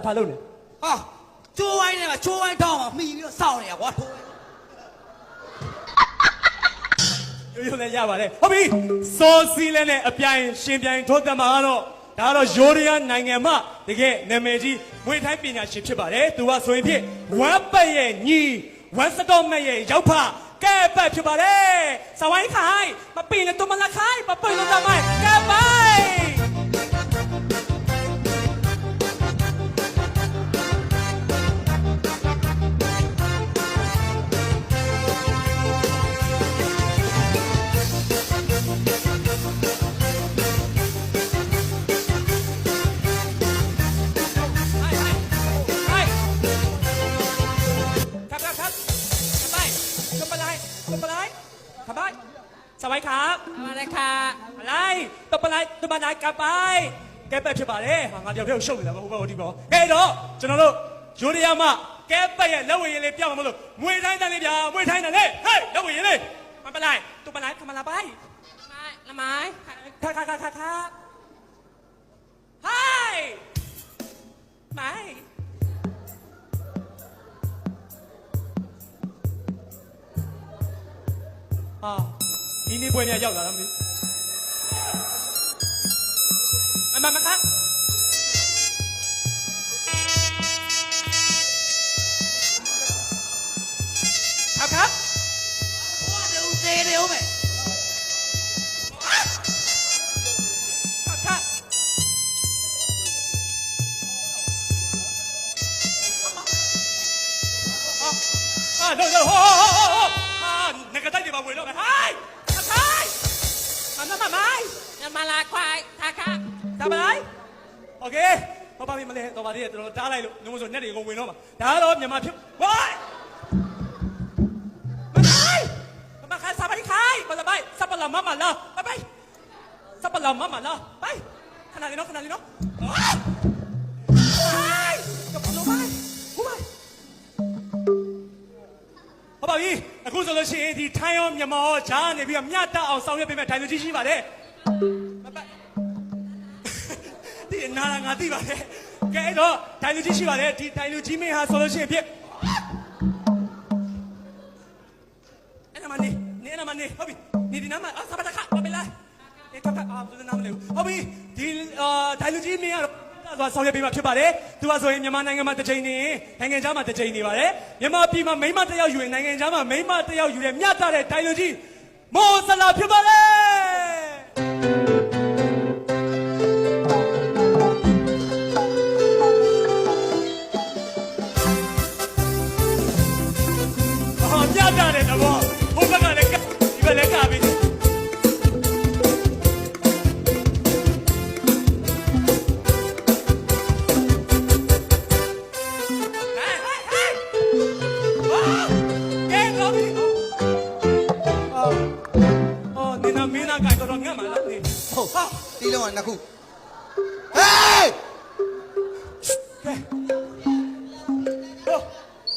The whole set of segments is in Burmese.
ဖာလုံးနေဟာချိုးဝိုင်းနဲ့ကချိုးဝိုင်းထောင်းမှာမှီပြီးတော့စောင့်နေရကွာထိုးရိုးလည်းရပါတယ်ဟုတ်ပြီစောစီးလဲနဲ့အပြိုင်ရှင်ပြိုင်ထိုးသက်မှာတော့ဒါကတော့ယိုရီးယားနိုင်ငံမှာတကယ်နာမည်ကြီးမွေထိုင်းပညာရှင်ဖြစ်ပါတယ်သူကဆိုရင်ဖြင့်ဝမ်ပတ်ရဲ့ညီဝမ်စတော့မဲ့ရဲ့ရောက်ဖကဲပတ်ဖြစ်ပါတယ်စဝိုင်းခိုင်မပင်းနဲ့တူမလာခိုင်မပင်းလို့တမိုင်းကဲပိုင်สวัสดีครับมาเลยค่ะอะไรตบอะไรตบอะไรกลับไปแกไปဖြစ်ပါတယ်ဟာငါပြောရှုပ်နေတာမဟုတ်ဘူးဒီပေါ့ကဲတော့ကျွန်တော်တို့ယူရီးယားမှာကဲပတ်ရဲ့လက်ဝဲရည်လေးပြောင်းမှာမလို့မွေတိုင်းတန်းလေးဗျာမွေတိုင်းတန်းလေးဟေးလက်ဝဲရည်လေးမပလိုက်ตบอะไรทำอะไรไปละไม้ค่ะฮายไม่ဒီနေ့ပွဲများရောက်လာလားမသိအမမခါครับဘွားတူသေးတယ်ဟုတ်မယ်ครับno no နဂတိုက်တွေပါဝင်တော့မယ်ဟိုင်းมาลาควายค่ะทำอะไรโอเคพอป้าพี่มาเลยต่อมาที่เราจ้าอะไรลูกนึกว่าส่วนนี้เด็กคงวิ่งแล้วมาด่าเราอย่ามาพิบว้ายมาขายสับไปขายมาสับไปสับปะหล่ำมาแล้วไปสับปะหล่ำมาแล้วไปขนาดนี้เนาะกับผมลงไปกูไปพอป้าพี่အခုဆိုလို့ရှိရင်ဒီထိုင်းရောမြန်မာရောဂျားနေပြီးတော့မြတ်တက်အောင်ဆောင်ရွက်ပေးမယ်ထိုင်လူကြီးရှိပါတယ်ဒီနာငါသိပါတယ်ကဲတော့ထိုင်လူကြီးရှိပါတယ်ဒီထိုင်လူကြီးမင်းဟာဆိုလို့ရှိရင်ဖြစ်အဲ့ဒါမှနေဟုတ်ပြီနေဒီနာမဆပ်ပါတခါမပေးလိုက်ဒီခါသူနာမလေးဟုတ်ပြီဒီထိုင်လူကြီးမင်းကတော့ဆောင်ရွက်ပေးမှာဖြစ်ပါတယ်သူကဆိုရင်မြန်မာနိုင်ငံမှာတစ်ချိန်နေနိုင်ငံခြားမှာတစ်ချိန်နေပါတယ်မြန်မာပြည်မှာမိန်းမတစ်ယောက်ယူရင်နိုင်ငံခြားမှာမိန်းမတစ်ယောက်ယူတယ်မြတ်တဲ့ထိုင်လူကြီးမောဆလာဖြစ်ပါတယ်မြတ်တဲ့တော့ဘုဘကလည်းဒီဘက်လည်းကပြီးတီးလုံးကနှစ်ခုဟေး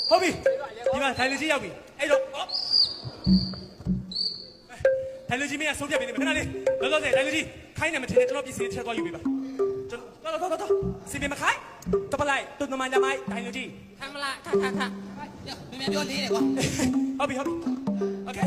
ဟုတ်ပြီဒီမှာထိုင်လူကြီးရောက်ပြီအဲ့တော့ထိုင်လူကြီးမင်းကဆုံးဖြတ်ပြီခဏလေးလောလောဆယ်ထိုင်လူကြီးခိုင်းနေမထင်နဲ့ကျွန်တော်ပြည်စီချက်သွားယူပေးပါကျွန်တော်တော့စီပေးမခိုင်းတော့ပလိုက်တွန်းမှန်ကြမိုင်းထိုင်လူကြီးทำละค่ะမင်းပြောလေးတယ်ကွာဟုတ်ပြီโอเค